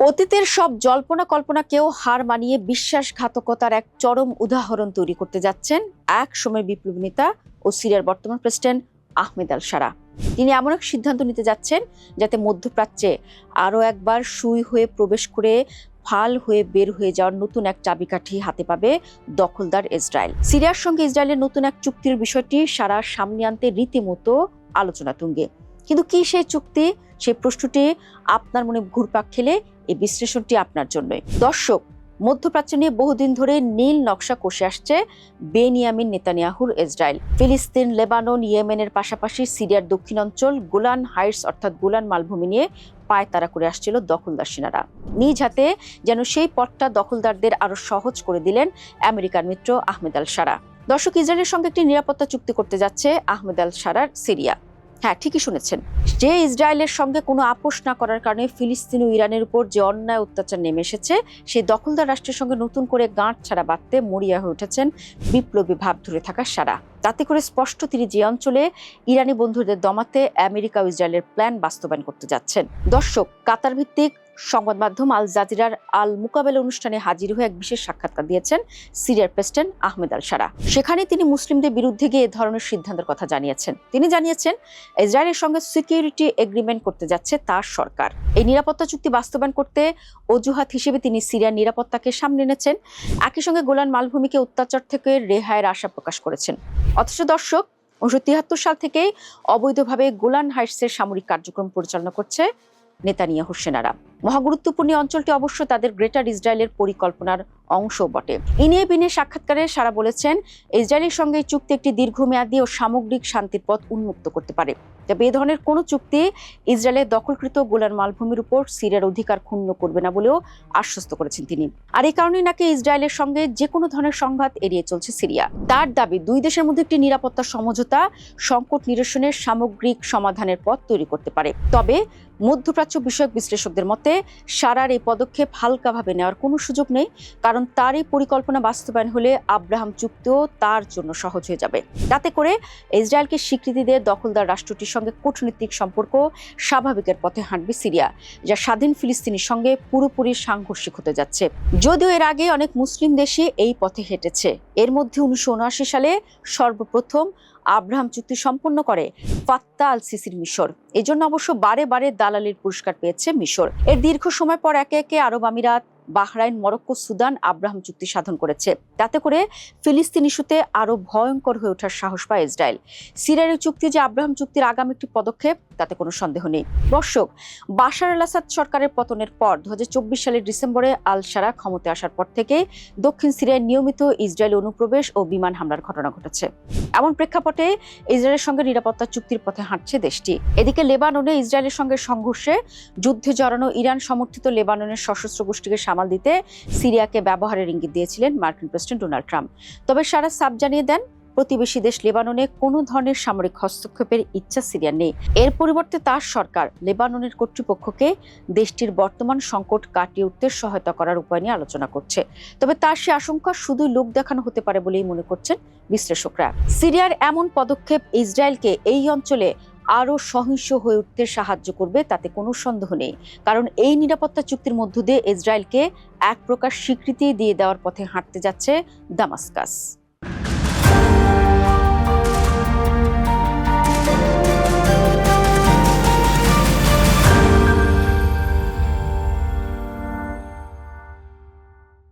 অতীতের সব জল্পনা কল্পনাকেও হার মানিয়ে বিশ্বাসঘাতকতার এক চরম উদাহরণ তৈরি করতে যাচ্ছেন এক সময়ের বিপ্লবী নেতা ও সিরিয়ার বর্তমান প্রেসিডেন্ট আহমেদ আল শারা। তিনি এমন এক সিদ্ধান্ত নিতে যাচ্ছেন যাতে মধ্যপ্রাচ্যে আরও একবার সুই হয়ে প্রবেশ করে ফাল হয়ে বের হয়ে যাওয়ার নতুন এক চাবিকাঠি হাতে পাবে দখলদার ইসরায়েল। সিরিয়ার সঙ্গে ইসরায়েলের নতুন এক চুক্তির বিষয়টি শারার সামনে আনতে রীতিমতো আলোচনা তুঙ্গে। কিন্তু কি সেই চুক্তি, সেই প্রশ্নটি আপনার মনে ঘুরপাক খেলে এই বিশ্লেষণটি আপনার জন্যই। দর্শক, মধ্যপ্রাচ্য নিয়ে বহুদিন ধরে নীল নকশা কষে আসছে বেনিয়ামিন নেতানিয়াহুর ইসরায়েল। ফিলিস্তিন, লেবানন, ইয়েমেনের পাশাপাশি সিরিয়ার দক্ষিণ অঞ্চল গোলান হাইটস অর্থাৎ গোলান মালভূমি নিয়ে পায়তারা করে আসছিল দখলদার সেনারা। নিজ হাতে যেন সেই পথটা দখলদারদের আরো সহজ করে দিলেন আমেরিকার মিত্র আহমেদ আল শারা। দর্শক, ইসরায়েলের সঙ্গে একটি নিরাপত্তা চুক্তি করতে যাচ্ছে আহমেদ আল শারার সিরিয়া। হ্যাঁ, ঠিকই শুনেছেন। যে ইসরায়েলের সঙ্গে কোনো আপোষ না করার কারণে ফিলিস্তিন ও ইরানের উপর যে অন্যায় অত্যাচার নেমে এসেছে, সেই দখলদার রাষ্ট্রের সঙ্গে নতুন করে গাঁট ছাড়া বাঁধতে মরিয়া হয়ে উঠেছেন বিপ্লবী ভাব ধরে থাকা শারা। তাতে করে স্পষ্ট তিনি যে অঞ্চলে ইরানি বন্ধুদের দমাতে আমেরিকা ও ইসরায়েলের প্ল্যান বাস্তবায়ন করতে যাচ্ছেন। দর্শক, কাতার ভিত্তিক সংবাদ মাধ্যম আল জাজিরার আল মুকাবেলা অনুষ্ঠানে হাজির হয়ে এক বিশেষ সাক্ষাৎকার দিয়েছেন সিরিয়ার প্রেসিডেন্ট আহমেদ আল শারা। সেখানে তিনি মুসলিমদের বিরুদ্ধে গিয়ে এ ধরনের সিদ্ধান্তের কথা জানিয়েছেন। তিনি জানিয়েছেন ইসরায়েলের সঙ্গে সিকিউরিটি এগ্রিমেন্ট করতে যাচ্ছে তার সরকার। এই নিরাপত্তা চুক্তি বাস্তবায়ন করতে অজুহাত হিসেবে তিনি সিরিয়ার নিরাপত্তাকে সামনে এনেছেন। একই সঙ্গে গোলান মালভূমিকে অত্যাচার থেকে রেহাইয়ের আশা প্রকাশ করেছেন। অথচ দর্শক, 1973 সাল থেকেই অবৈধভাবে গোলান হাইটসের সামরিক কার্যক্রম পরিচালনা করছে নেতানিয়াহুর সেনারা। মহাগুরুত্বপূর্ণ অঞ্চলটি অবশ্য তাদের গ্রেটার ইসরায়েলের পরিকল্পনার অংশ বটে। ইনিয়ে বিনে সাক্ষাৎকারে শারা বলেছেন, ইসরায়েলের সঙ্গে এই চুক্তি একটি দীর্ঘমেয়াদী ও সামগ্রিক শান্তির পথ উন্মুক্ত করতে পারে। তবে এ ধরনের কোনো চুক্তি ইসরায়েলের দখলকৃত গোলান মালভূমির উপর সিরিয়ার অধিকার ক্ষুণ্ণ করবে না বলেও আশ্বস্ত করেছেন তিনি। আর এই কারণেই নাকি ইসরায়েলের সঙ্গে যে কোনো ধরনের সংঘাত এড়িয়ে চলছে সিরিয়া। তার দাবি, দুই দেশের মধ্যে একটি নিরাপত্তা সমঝোতা সংকট নিরসনের সামগ্রিক সমাধানের পথ তৈরি করতে পারে। তবে মধ্যপ্রাচ্য বিষয়ক বিশ্লেষকদের মতে শারার এই পদক্ষেপ হালকাভাবে নেওয়ার কোনো সুযোগ নেই, কারণ তার এই পরিকল্পনা বাস্তবায়ন হলে আব্রাহাম চুক্তিও তার জন্য সহজ হয়ে যাবে। তাতে করে ইসরায়েলকে স্বীকৃতি দিয়ে দখলদার রাষ্ট্রটির সঙ্গে কূটনৈতিক সম্পর্ক স্বাভাবিকের পথে হাঁটবে সিরিয়া, যা স্বাধীন ফিলিস্তিনের সঙ্গে পুরোপুরি সাংঘর্ষিক হতে যাচ্ছে। যদিও এর আগে অনেক মুসলিম দেশে এই পথে হেঁটেছে। এর মধ্যে 1979 সালে সর্বপ্রথম আব্রাহাম চুক্তি সম্পন্ন করে ফাত্তাহ আল সিসির মিশর। এজন্য অবশ্য বারে বারে দালালির পুরস্কার পেয়েছে মিশর। এর দীর্ঘ সময় পর একে একে আরব আমিরাত, বাহরাইন, মরক্কো, সুদান আব্রাহাম চুক্তি সাধন করেছে। তাতে করে ফিলিস্তিন ইস্যুতে আরো ভয়ঙ্কর হয়ে ওঠার সাহস পায় ইসরায়েল। সিরিয়ার চুক্তি যে আব্রাহাম চুক্তির আগামী একটি পদক্ষেপ, তাতে কোনো সন্দেহ নেই। দর্শক, বাশার আল আসাদ সরকারের পতনের পর 2024 সালের ডিসেম্বরে আল শারা ক্ষমতায় আসার পর থেকে দক্ষিণ সিরিয়ায় নিয়মিত ইসরায়েলি অনুপ্রবেশ ও বিমান হামলার ঘটনা ঘটেছে। এমন প্রেক্ষাপটে ইসরায়েলের সঙ্গে নিরাপত্তা চুক্তির পথে হাঁটছে দেশটি। এদিকে লেবাননে ইসরায়েলের সঙ্গে সংঘর্ষে যুদ্ধে জড়ানো ইরান সমর্থিত লেবাননের সশস্ত্র গোষ্ঠীকে সামাল দিতে সিরিয়াকে ব্যবহারের ইঙ্গিত দিয়েছিলেন মার্কিন প্রেসিডেন্ট ডোনাল্ড ট্রাম্প। তবে শারা সাফ জানিয়ে দেন, প্রতিবেশী দেশ লেবাননে কোনো ধরনের সামরিক হস্তক্ষেপের ইচ্ছা সিরিয়ার নেই। এর পরিবর্তে তার সরকার লেবাননের কর্তৃপক্ষকে দেশটির বর্তমান সংকট কাটিয়ে উঠতে সহায়তা করার উপায় নিয়ে আলোচনা করছে। তবে তার সে আশঙ্কা শুধুই লোক দেখানো হতে পারে বলেই মনে করছেন বিশ্লেষকরা। সিরিয়ার এমন পদক্ষেপ ইসরায়েলকে এই অঞ্চলে আরো সহিংস হয়ে উঠতে সাহায্য করবে, তাতে কোনো সন্দেহ নেই। কারণ এই নিরাপত্তা চুক্তির মধ্য দিয়ে ইসরায়েলকে এক প্রকার স্বীকৃতি দিয়ে দেওয়ার পথে হাঁটতে যাচ্ছে দামাস্কাস।